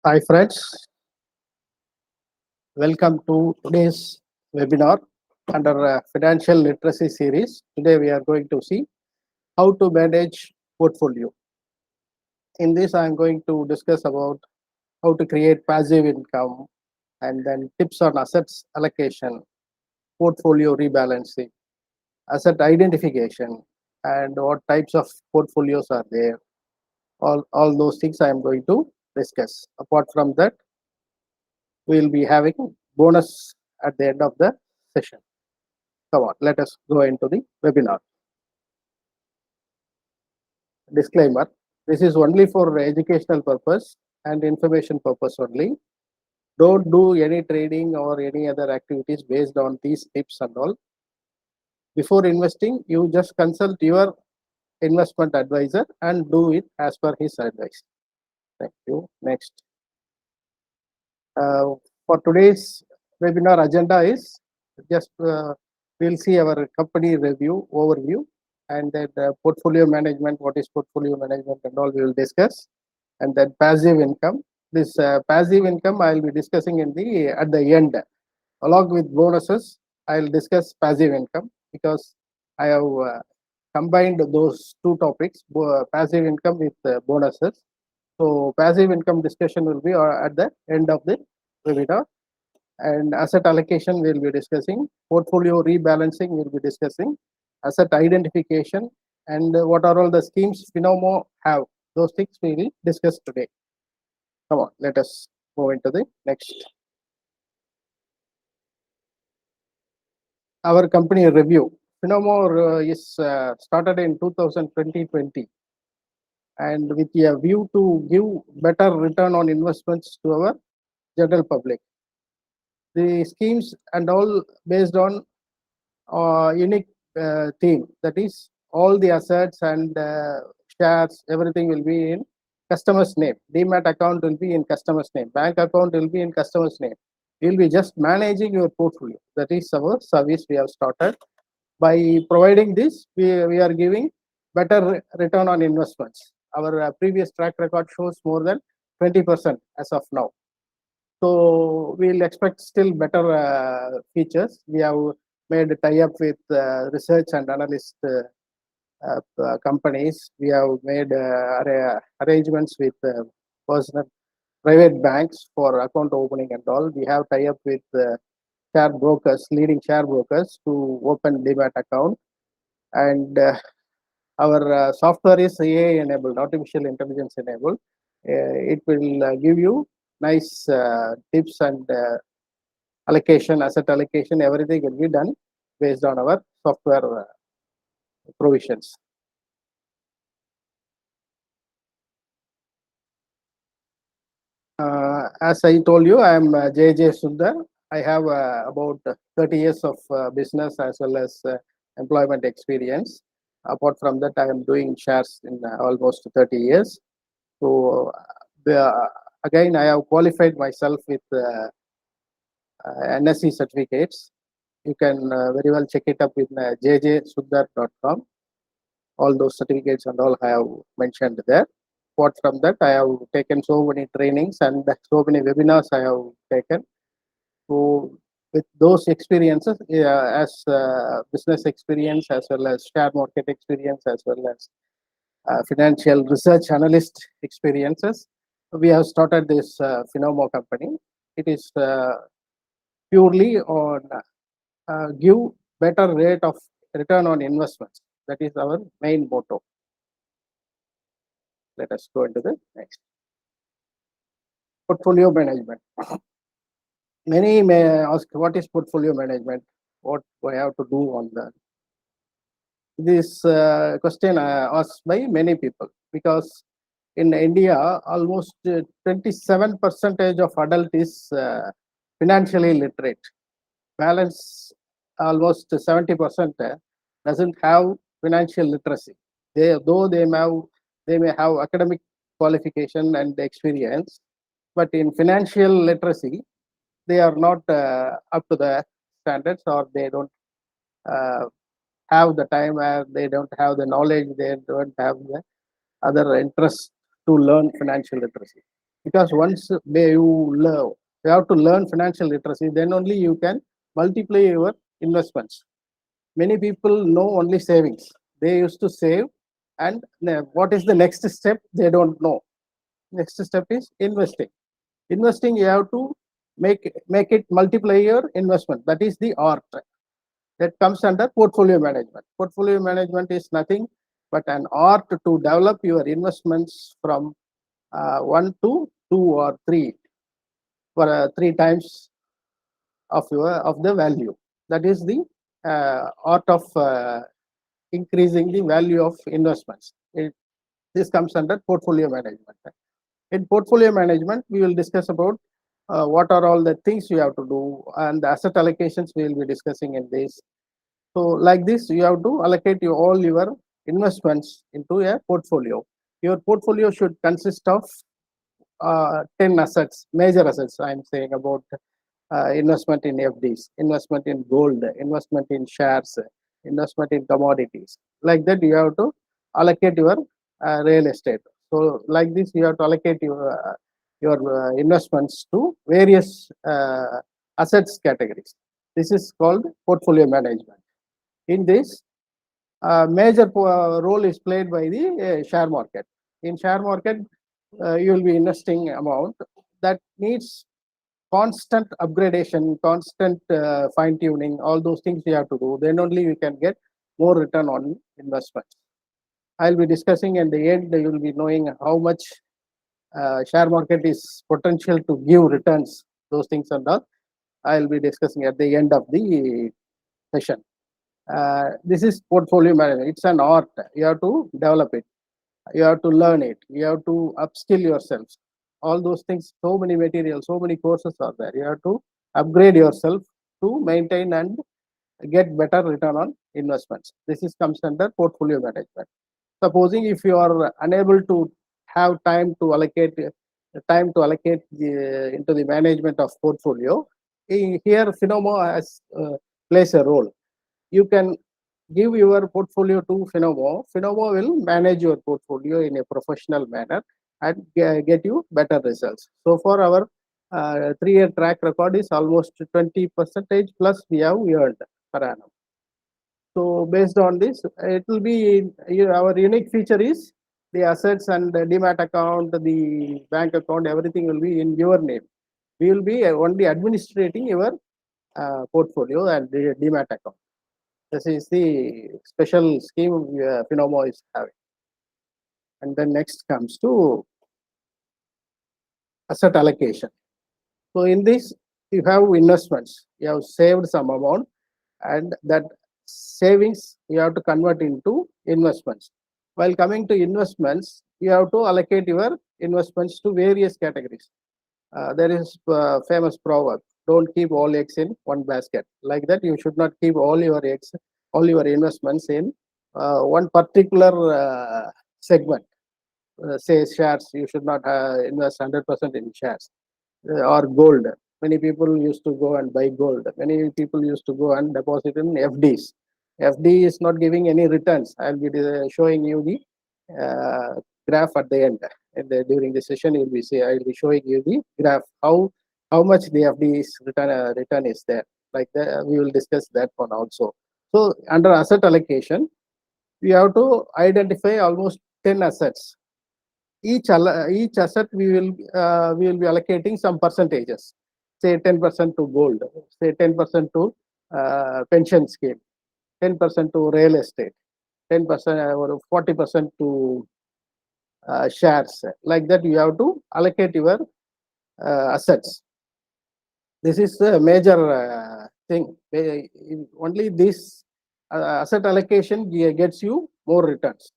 Hi friends, welcome to today's webinar under Financial Literacy series. Today we are going to see how to manage portfolio. In this I am going to discuss about how to create passive income and then tips on assets allocation, portfolio rebalancing, asset identification, and what types of portfolios are there. All those things I am going to discuss. Apart from that, we will be having bonus at the end of the session. Come on, let us go into the webinar. Disclaimer, this is only for educational purpose and information purpose only. Don't do any trading or any other activities based on these tips and all. Before investing, you just consult your investment advisor and do it as per his advice. Thank you. Next. For today's webinar agenda is just we'll see our company review overview, and then portfolio management, what is portfolio management and all we will discuss, and then passive income. This passive income I will be discussing at the end. Along with bonuses, I will discuss passive income because I have combined those two topics, passive income with bonuses. So passive income discussion will be at the end of the webinar, and asset allocation we will be discussing, portfolio rebalancing we will be discussing, asset identification, and what are all the schemes Finomo have. Those things we will discuss today. Come on, let us move into the next. Our company review. Finomo is started in 2020, and with a view to give better return on investments to our general public. The schemes and all based on unique theme, that is all the assets and shares, everything will be in customer's name. Demat account will be in customer's name, bank account will be in customer's name. You will be just managing your portfolio. That is our service we have started. By providing this, we are giving better return on investments. Our previous track record shows more than 20% as of now. So we'll expect still better features. We have made a tie-up with research and analyst companies. We have made arrangements with personal private banks for account opening and all. We have tie-up with share brokers, leading share brokers to open demat account, and our software is AI enabled, artificial intelligence enabled. It will give you nice tips and allocation, asset allocation, everything will be done based on our software provisions. As I told you, I am J.J. Sundar. I have about 30 years of business as well as employment experience. Apart from that, I am doing shares in almost 30 years. So again, I have qualified myself with NSE certificates. You can very well check it up in jjsundar.com. All those certificates and all I have mentioned there. Apart from that, I have taken so many trainings and so many webinars I have taken. So with those experiences, as business experience as well as share market experience as well as financial research analyst experiences, we have started this Finomo company. It is purely on give better rate of return on investments. That is our main motto. Let us go into the next. Portfolio management. Many may ask, what is portfolio management? What do I have to do on that? This question asked by many people, because in India, almost 27% of adult is financially literate. Balance almost 70% doesn't have financial literacy. Though they may have academic qualification and experience, but in financial literacy, they are not up to the standards, or they don't have the time, they don't have the knowledge, they don't have the other interest to learn financial literacy. because once you have to learn financial literacy, then only you can multiply your investments. Many people know only savings. They used to save, and what is the next step? They don't know. Next step is investing. Investing, you have to make it multiply your investment. That is the art. That comes under portfolio management. Portfolio management is nothing but an art to develop your investments from 1 to 2 or 3 for 3 times of the value. That is the art of increasing the value of investments. This comes under portfolio management. In portfolio management, we will discuss about what are all the things you have to do, and the asset allocations we will be discussing in this. So like this, you have to allocate all your investments into a portfolio. Your portfolio should consist of 10 assets, major assets. I'm saying about investment in FDs, investment in gold, investment in shares, investment in commodities. Like that, you have to allocate your real estate. So like this, you have to allocate your investments to various assets categories. This is called portfolio management. In this, major role is played by the share market. In share market, you will be investing amount that needs constant upgradation, constant fine tuning, all those things you have to do. Then only you can get more return on investment. I'll be discussing at the end. You will be knowing how much share market is potential to give returns. Those things and all. I'll be discussing at the end of the session. This is portfolio management. It's an art. You have to develop it. You have to learn it. You have to upskill yourself. All those things, so many materials, so many courses are there. You have to upgrade yourself to maintain and get better return on investments. This is comes under portfolio management. Supposing if you are unable to have time to allocate into the management of portfolio, here Finomo has plays a role. You can give your portfolio to Finomo. Finomo will manage your portfolio in a professional manner and get you better results. So for our 3-year track record is almost 20% plus we have earned per annum. So based on this, it will be our unique feature is the assets and the demat account, the bank account, everything will be in your name. We will be only administrating your portfolio and the demat account. This is the special scheme Finomo is having. And then next comes to asset allocation. So in this, you have investments. You have saved some amount, and that savings you have to convert into investments. While coming to investments, you have to allocate your investments to various categories. There is a famous proverb: "Don't keep all eggs in one basket." Like that, you should not keep all your eggs, all your investments in one particular segment. Say shares, you should not invest 100% in shares or gold. Many people used to go and buy gold. Many people used to go and deposit in FDs. FD is not giving any returns. I'll be showing you the graph at the end. During the session, I'll be showing you the graph how much the FD is return is there. Like that, we will discuss that one also. So under asset allocation, we have to identify almost 10 assets. Each asset we will be allocating some percentages. Say 10% to gold. Say 10% to pension scheme. 10% to real estate. 10% or 40% to shares. Like that, you have to allocate your assets. This is a major thing. Only this asset allocation gets you more returns.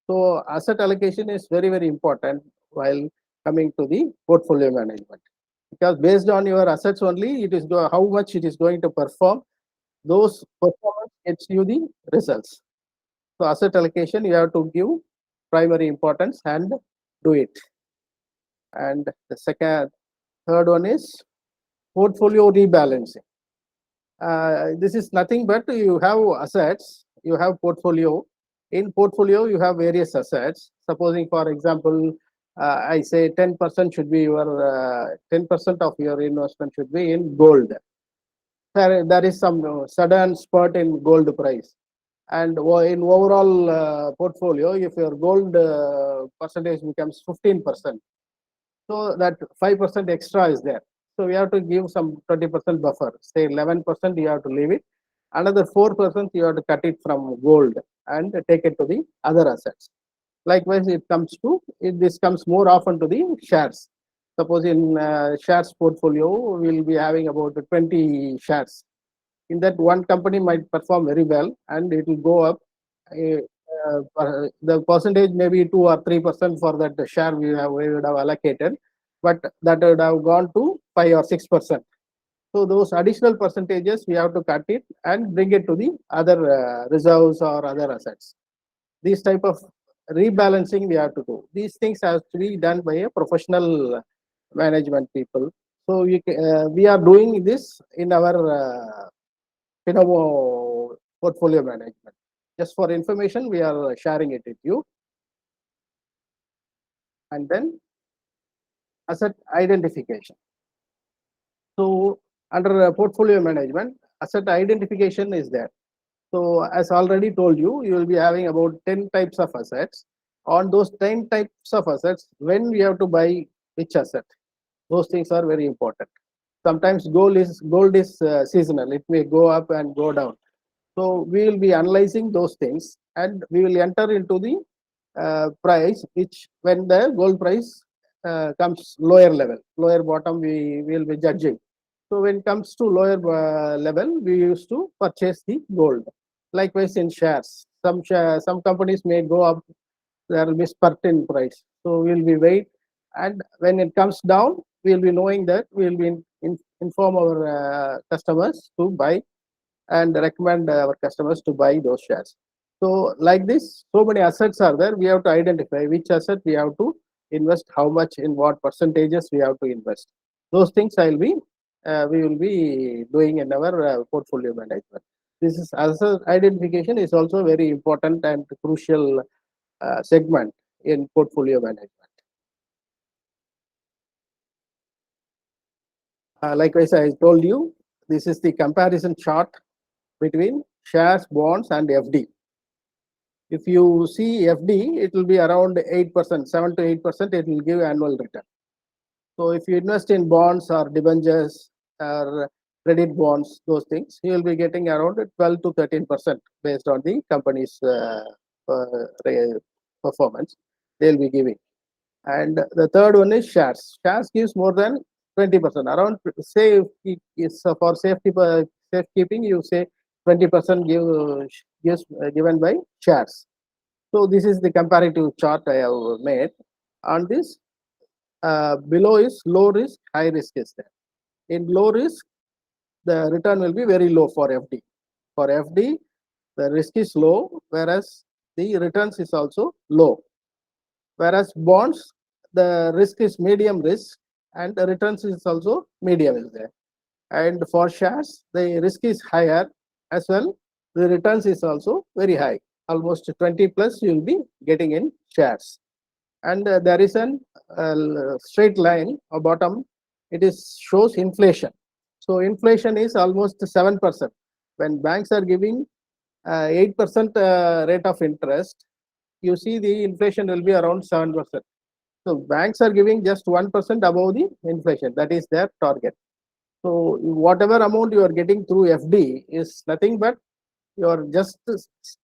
So asset allocation is very, very important while coming to the portfolio management, because based on your assets only, it is how much it is going to perform. Those performance gets you the results. So asset allocation, you have to give primary importance and do it. And the third one is portfolio rebalancing. This is nothing but you have assets, you have portfolio. In portfolio, you have various assets. Supposing, for example, I say 10% should be your 10% of your investment should be in gold. There is some sudden spurt in gold price, and in overall portfolio, if your gold percentage becomes 15%, so that 5% extra is there. So we have to give some 20% buffer. Say 11% you have to leave it. Another 4% you have to cut it from gold and take it to the other assets. Likewise, this comes more often to the shares. Suppose in shares portfolio, we will be having about 20 shares. In that, one company might perform very well and it will go up. The percentage may be 2 or 3% for that share we would have allocated, but that would have gone to 5 or 6%. So those additional percentages we have to cut it and bring it to the other reserves or other assets. These type of rebalancing we have to do. These things have to be done by a professional management people. So we are doing this in our portfolio management. Just for information, we are sharing it with you. And then asset identification. So under portfolio management, asset identification is there. So as already told you, you will be having about 10 types of assets. On those 10 types of assets, when we have to buy which asset, those things are very important. Sometimes gold is seasonal. It may go up and go down. So we will be analyzing those things and we will enter into the price, which when the gold price comes lower level, lower bottom, we will be judging. So when it comes to lower level, we used to purchase the gold. Likewise in shares, some companies may go up, there will be spurt in price. So we will be wait, and when it comes down, we will be knowing that we will be inform our customers to buy and recommend our customers to buy those shares. So like this, so many assets are there. We have to identify which asset we have to invest, how much, in what percentages we have to invest. Those things we will be doing in our portfolio management. This is asset identification is also very important and crucial segment in portfolio management. Likewise, I told you, this is the comparison chart between shares, bonds, and FD. If you see FD, it will be around 8%, 7 to 8%, it will give annual return. So if you invest in bonds or debentures or credit bonds, those things, you will be getting around 12 to 13% based on the company's performance they will be giving. And the third one is shares. Shares gives more than 20%. Around, say, for safekeeping, you say 20% given by shares. So this is the comparative chart I have made. On this, below is low risk, high risk is there. In low risk, the return will be very low for FD. For FD, the risk is low, whereas the returns is also low. Whereas bonds, the risk is medium risk and the returns is also medium is there. And for shares, the risk is higher as well. The returns is also very high. Almost 20 plus you will be getting in shares. And there is an straight line or bottom. It shows inflation. So inflation is almost 7%. When banks are giving 8% rate of interest, you see the inflation will be around 7%. So banks are giving just 1% above the inflation. That is their target. So whatever amount you are getting through FD is nothing but you are just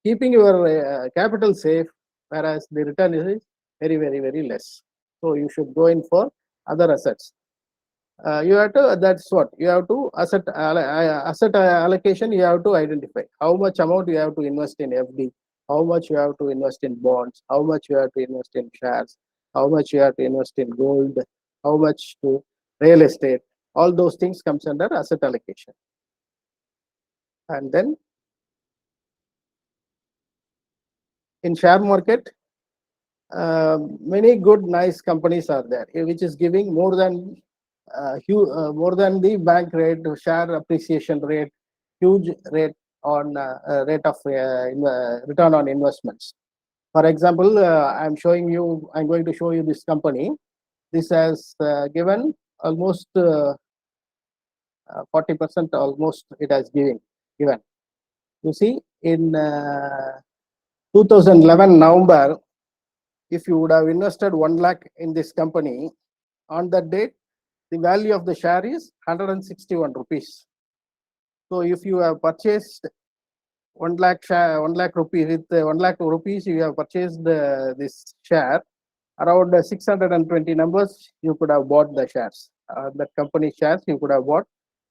keeping your capital safe, whereas the return is very, very, very less. So you should go in for other assets. You have to, that's what you have to asset allocation. You have to identify how much amount you have to invest in FD, how much you have to invest in bonds, how much you have to invest in shares, how much you have to invest in gold, how much to real estate. All those things comes under asset allocation. And then in share market, many good, nice companies are there, which is giving more than the bank rate, share appreciation rate, huge rate on rate of return on investments. For example, I'm going to show you this company. This has given almost 40% almost it has given. You see, in 2011 November, if you would have invested 1 lakh in this company, on that date, the value of the share is 161 rupees. So if you have purchased 1 lakh share, 1 lakh rupees, with 1 lakh rupees, you have purchased this share, around 620 numbers, you could have bought the shares. That company shares, you could have bought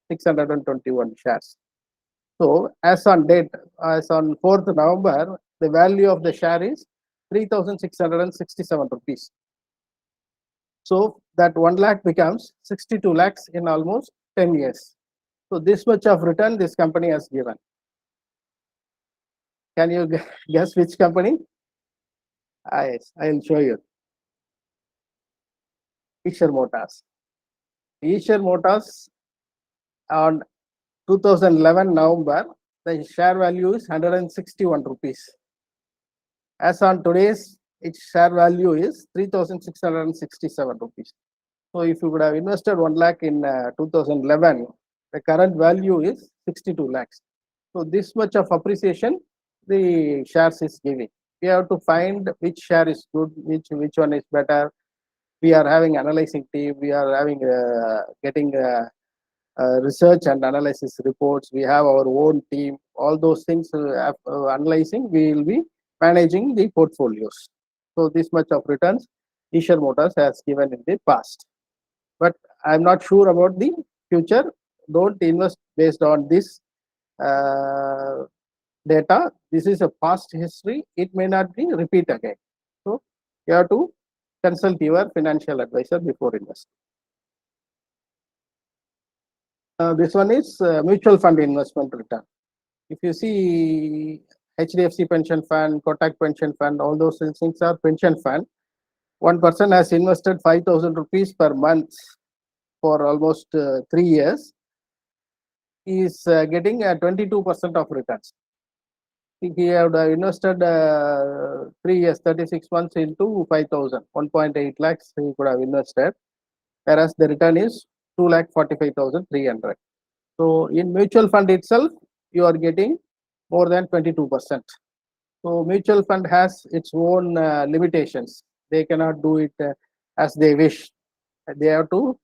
621 shares. So as on 4th November, the value of the share is 3,667 rupees. So that 1 lakh becomes 62 lakhs in almost 10 years. So this much of return this company has given. Can you guess which company? Yes, I will show you. Eicher Motors. Eicher Motors on 2011 November, the share value is 161 rupees. As on today's, its share value is 3,667 rupees. So if you would have invested 1 lakh in 2011, the current value is 62 lakhs. So this much of appreciation the shares is giving. We have to find which share is good, which one is better. We are having analyzing team. We are having getting research and analysis reports. We have our own team. All those things analyzing. We will be managing the portfolios. So this much of returns Eicher Motors has given in the past. But I'm not sure about the future. Don't invest based on this data. This is a past history. It may not be repeat again. So you have to consult your financial advisor before investing. This one is mutual fund investment return. If you see HDFC pension fund, Kotak pension fund, all those things are pension fund. One person has invested 5,000 rupees per month for almost 3 years. He is getting 22% of returns. If he had invested 3 years, 36 months into 5,000, 1.8 lakhs he could have invested, whereas the return is 2,45,300. So in mutual fund itself, you are getting more than 22%. So mutual fund has its own limitations. They cannot do it as they wish. They have to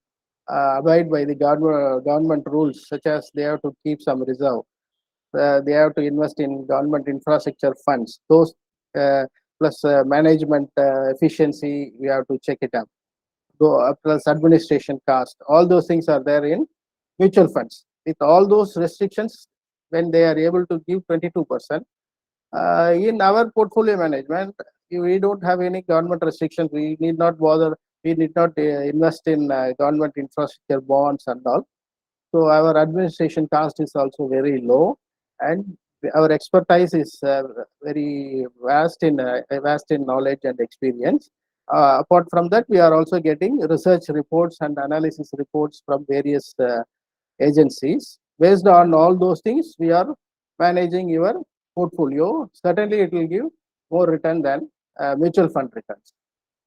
abide by the government rules, such as they have to keep some reserve. They have to invest in government infrastructure funds. Those plus management efficiency, we have to check it up. Plus administration cost. All those things are there in mutual funds. With all those restrictions, when they are able to give 22%, in our portfolio management, we don't have any government restrictions. We need not bother. We need not invest in government infrastructure bonds and all. So our administration cost is also very low, and our expertise is very vast in knowledge and experience. Apart from that, we are also getting research reports and analysis reports from various agencies. Based on all those things, we are managing your portfolio. Certainly, it will give more return than mutual fund returns.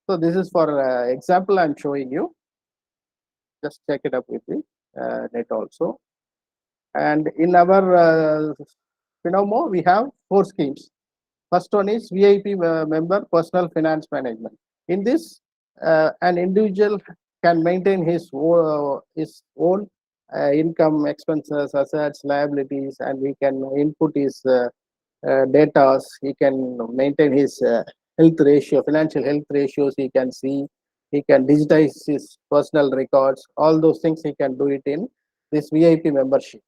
So this is for example I'm showing you. Just check it up with the net also. And in our Finomo, we have 4 schemes. First one is VIP member personal finance management. In this, an individual can maintain his own income, expenses, assets, liabilities, and he can input his data. He can maintain his health ratio, financial health ratios. He can see. He can digitize his personal records. All those things he can do it in this VIP membership.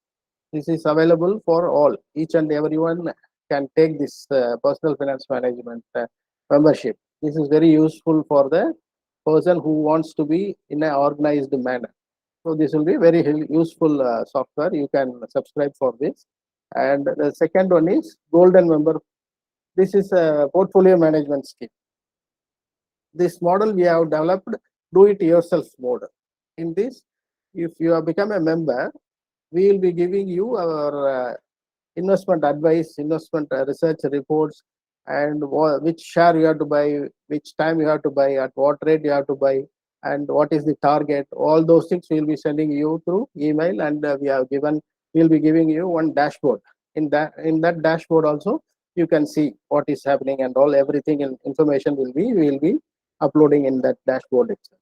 This is available for all. Each and everyone can take this personal finance management membership. This is very useful for the person who wants to be in an organized manner. So this will be very useful software. You can subscribe for this. And the second one is golden member. This is a portfolio management scheme. This model we have developed do it yourself model. In this, if you have become a member, we will be giving you our investment advice, investment research reports, and which share you have to buy, which time you have to buy, at what rate you have to buy, and what is the target. All those things we will be sending you through email, and we'll be giving you one dashboard. In that dashboard also, you can see what is happening, and all everything and information we will be uploading in that dashboard itself.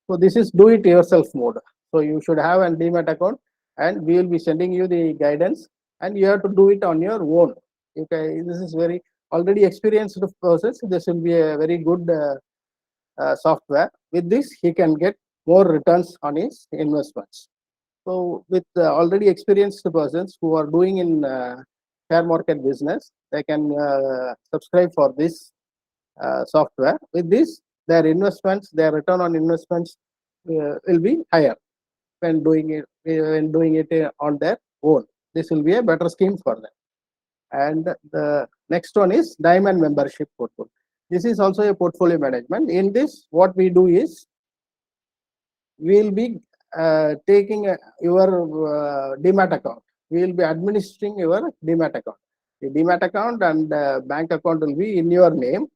So this is do it yourself mode. So you should have a demat account, and we will be sending you the guidance, and you have to do it on your own. Okay, this is very already experienced process. This will be a very good software. With this, he can get more returns on his investments. So with already experienced persons who are doing in share market business, they can subscribe for this software. With this, their investments, their return on investments will be higher when doing it on their own. This will be a better scheme for them. And the next one is diamond membership portfolio. This is also a portfolio management. In this, what we do is we will be taking your demat account. We will be administering your demat account. The demat account and bank account will be in your name.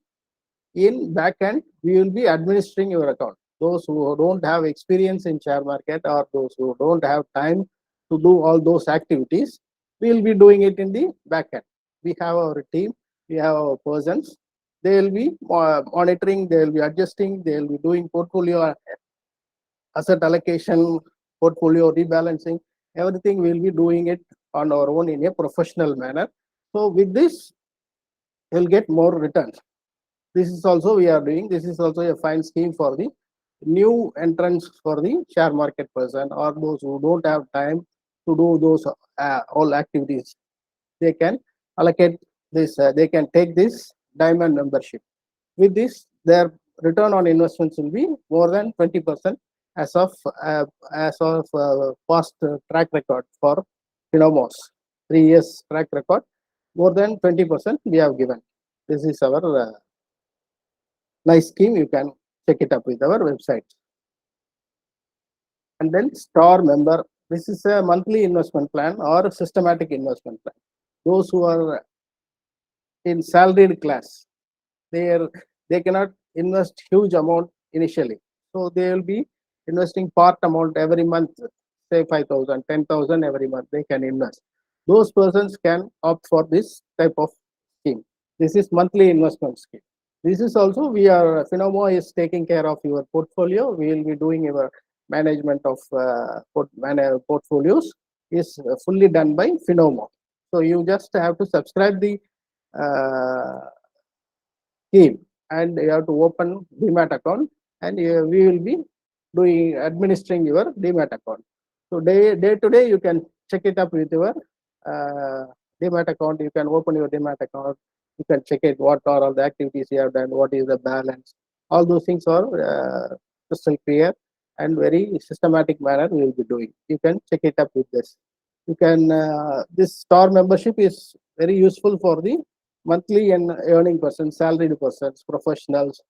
In backend, we will be administering your account. Those who don't have experience in share market, or those who don't have time to do all those activities, we will be doing it in the backend. We have our team, we have our persons. They will be monitoring, they will be adjusting, they will be doing portfolio asset allocation, portfolio rebalancing. Everything we will be doing it on our own in a professional manner. So with this, you will get more returns. This is also we are doing. This is also a fine scheme for the new entrants for the share market person, or those who don't have time to do those all activities. They can allocate this. They can take this diamond membership. With this, their return on investments will be more than 20% as of past track record for Finomos. 3 years track record, more than 20% we have given. This is our nice scheme. You can check it up with our website. And then star member. This is a monthly investment plan or a systematic investment plan. Those who are in salaried class, they cannot invest huge amount initially. So they will be investing part amount every month, say 5,000, 10,000 every month they can invest. Those persons can opt for this type of scheme. This is monthly investment scheme. This is also Finomo is taking care of your portfolio. We will be doing your management of portfolios is fully done by Finomo. So you just have to subscribe the scheme, and you have to open demat account, and we will be administering your demat account. So day to day you can check it up with your demat account. You can open your demat account. You can check it, what are all the activities you have done, what is the balance. All those things are crystal clear and very systematic manner we will be doing. You can check it up with this. You can this star membership is very useful for the monthly and earning persons, salaried persons, professionals.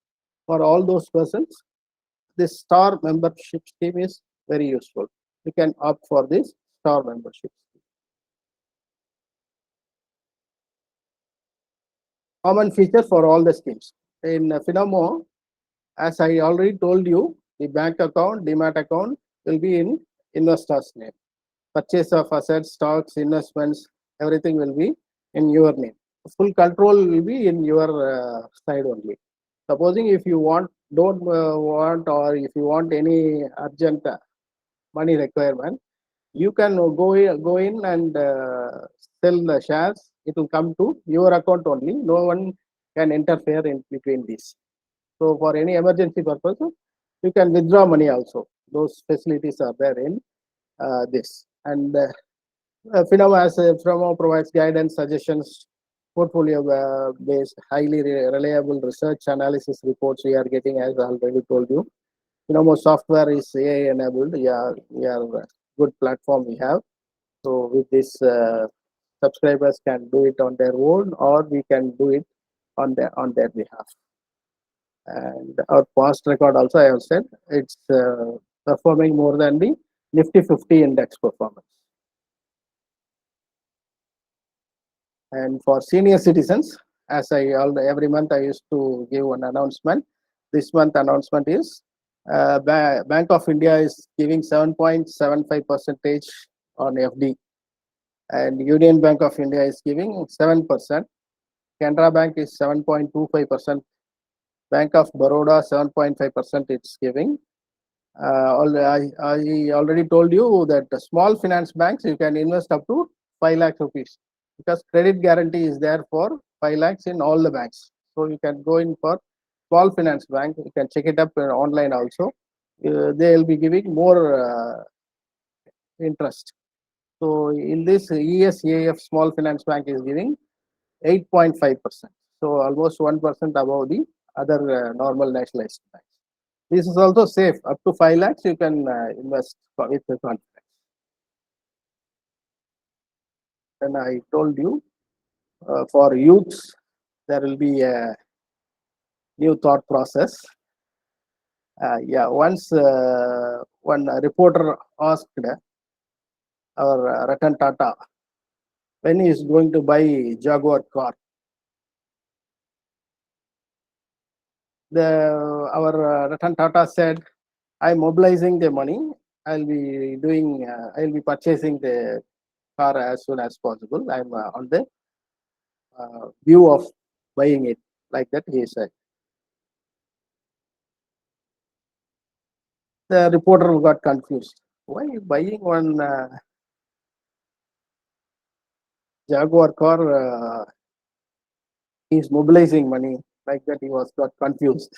For all those persons, this star membership scheme is very useful. You can opt for this star membership. Common feature for all the schemes. In Finomo, as I already told you, the bank account, demat account will be in investor's name. Purchase of assets, stocks, investments, everything will be in your name. Full control will be in your side only. Supposing if you don't want, or if you want any urgent money requirement, you can go in and sell the shares. It will come to your account only. No one can interfere in between this. So for any emergency purpose, you can withdraw money also. Those facilities are there in this. And Finomo provides guidance, suggestions, portfolio based, highly reliable research analysis reports we are getting, as I already told you. Finomo software is AI enabled. We are good platform we have. So with this, subscribers can do it on their own, or we can do it on their behalf. And our past record also, I have said, it's performing more than the Nifty 50 index performance. And for senior citizens, as every month I used to give an announcement. This month announcement is Bank of India is giving 7.75 percentage on FD, and Union Bank of India is giving 7%. Canara Bank is 7.25%. Bank of Baroda 7.5% it's giving. I already told you that the small finance banks you can invest up to 5 lakh rupees, because credit guarantee is there for 5 lakhs in all the banks. So you can go in for small finance bank. You can check it up online also. They will be giving more interest. So in this ESAF small finance bank is giving 8.5%. So almost 1% above the other normal nationalized banks. This is also safe. Up to 5 lakhs you can invest with confidence. And I told you for youths there will be a new thought process. Once one reporter asked our Ratan Tata when he is going to buy Jaguar car. Our Ratan Tata said, I'm mobilizing the money. I'll be purchasing the car as soon as possible. I'm on the view of buying it, like that he said. The reporter got confused. Why are you buying one Jaguar car? He's mobilizing money, like that he got confused.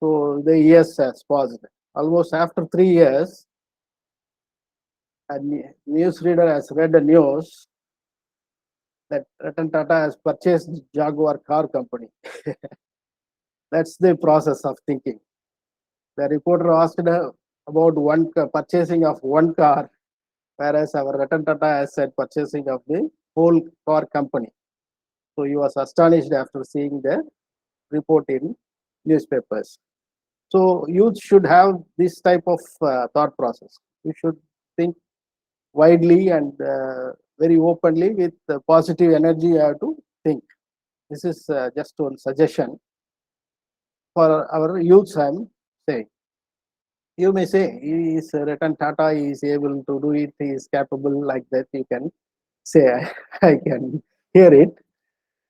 So the years has passed. Almost after 3 years, a newsreader has read the news that Ratan Tata has purchased Jaguar car company. That's the process of thinking. The reporter asked about purchasing of one car, whereas our Ratan Tata has said purchasing of the whole car company. So he was astonished after seeing the report in newspapers. So youth should have this type of thought process. You should think widely and very openly with positive energy. You have to think. This is just one suggestion for our youths. I'm saying. You may say he is Ratan Tata. He is able to do it. He is capable, like that. You can say I can hear it.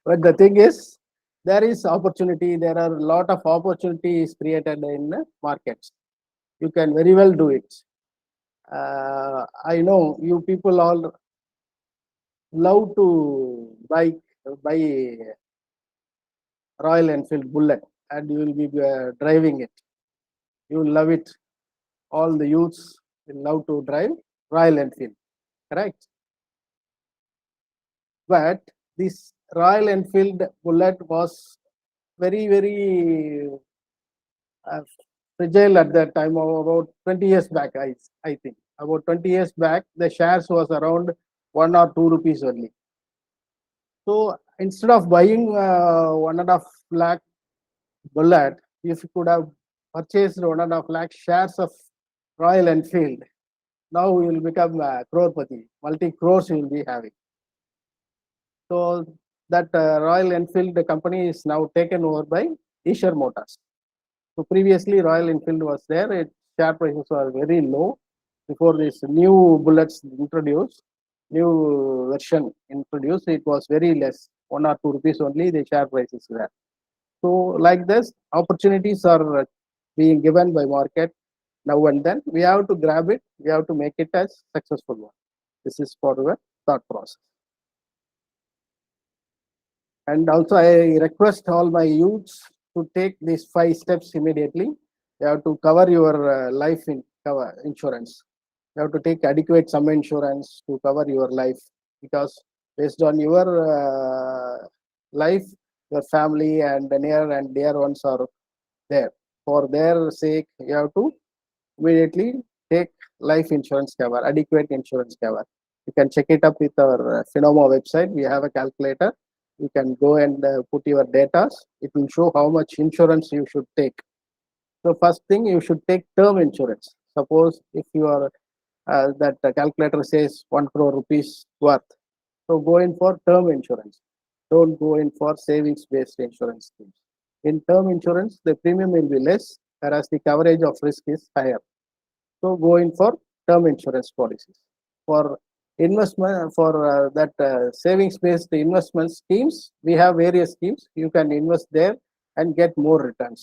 But the thing is, there is opportunity. There are a lot of opportunities created in markets. You can very well do it. I know you people all love to buy Royal Enfield Bullet, and you will be driving it. You will love it. All the youths will love to drive Royal Enfield, correct? But this Royal Enfield Bullet was very fragile at that time, about 20 years back, I think. About 20 years back, the shares was around 1 or 2 rupees only. So instead of buying 1.5 lakh Bullet, if you could have purchased 1.5 lakh shares of Royal Enfield, now you will become crorepati, multi crores you will be having. So that Royal Enfield company is now taken over by Eicher Motors. So previously Royal Enfield was there, its share prices were very low before this new bullets introduced, new version introduced, it was very less, 1 or 2 rupees only the share prices were. So like this, opportunities are being given by market now and then. We have to grab it, we have to make it as successful one. This is for the thought process. And also I request all my youths to take these 5 steps immediately. You have to cover your life insurance. You have to take adequate sum insurance to cover your life, because based on your life, your family and the near and dear ones are there. For their sake, you have to immediately take life insurance cover, adequate insurance cover. You can check it up with our Phenoma website. We have a calculator. You can go and put your data. It will show how much insurance you should take. So first thing, you should take term insurance. Suppose if you are that calculator says 1 crore rupees worth, so go in for term insurance. don't go in for savings-based insurance schemes. In term insurance, the premium will be less, whereas the coverage of risk is higher. So go in for term insurance policies. For investment, for that savings-based investment schemes, we have various schemes. You can invest there and get more returns.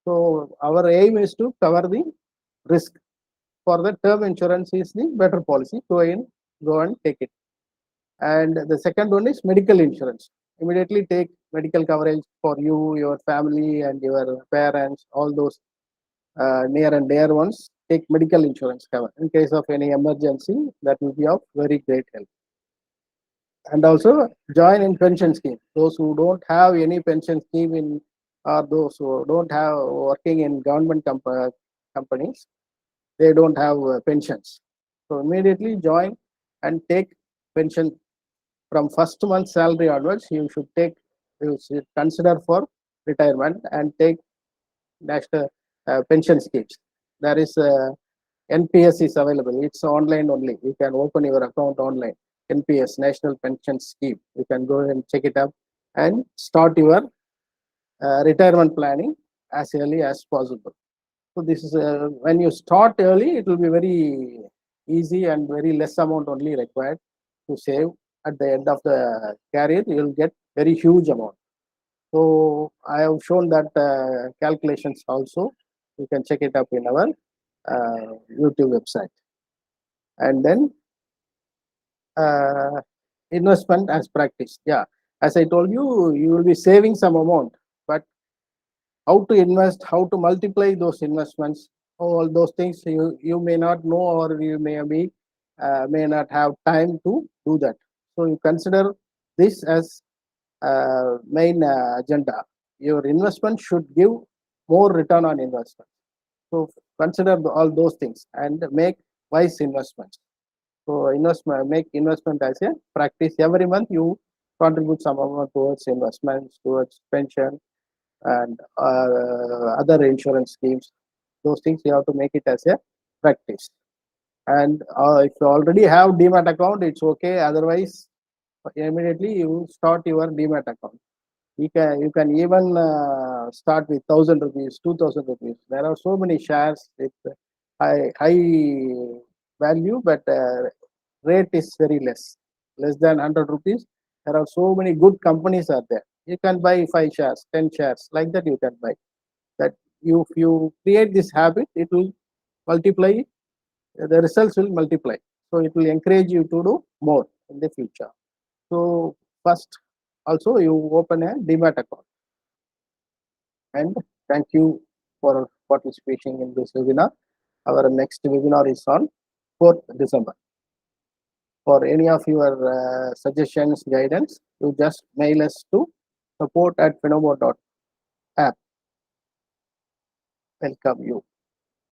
So our aim is to cover the risk. For the term insurance is the better policy. Go and take it. And the second one is medical insurance. Immediately take medical coverage for you, your family, and your parents, all those near and dear ones. Take medical insurance cover in case of any emergency. That will be of very great help. And also join in pension scheme. Those who don't have any pension scheme in, or those who don't have working in government companies, they don't have pensions. So immediately join and take pension from first month salary onwards. You should consider for retirement and take national pension schemes. There is NPS is available. It's online only. You can open your account online. NPS, National Pension Scheme. You can go and check it up and start your retirement planning as early as possible. So this is when you start early, it will be very easy and very less amount only required to save. At the end of the career, you will get very huge amount. So I have shown that calculations also. You can check it up in our YouTube website. And then investment as practice. Yeah, as I told you, you will be saving some amount, but how to invest, how to multiply those investments, all those things you may not know, or you may not have time to do that. So you consider this as main agenda. Your investment should give more return on investment. So consider all those things and make wise investments. So make investment as a practice. Every month you contribute some amount towards investments, towards pension, and other insurance schemes. Those things you have to make it as a practice. And if you already have demat account, it's okay. Otherwise, immediately you start your demat account. You can even start with 1,000 rupees, 2,000 rupees. There are so many shares with high value, but rate is very less than 100 rupees. There are so many good companies are there. You can buy 5 shares, 10 shares, like that you can buy. That if you create this habit, it will multiply. The results will multiply. So it will encourage you to do more in the future. So first, also you open a demat account. And thank you for participating in this webinar. Our next webinar is on 4th December. For any of your suggestions, guidance, you just mail us to support@finomo.app. Welcome you.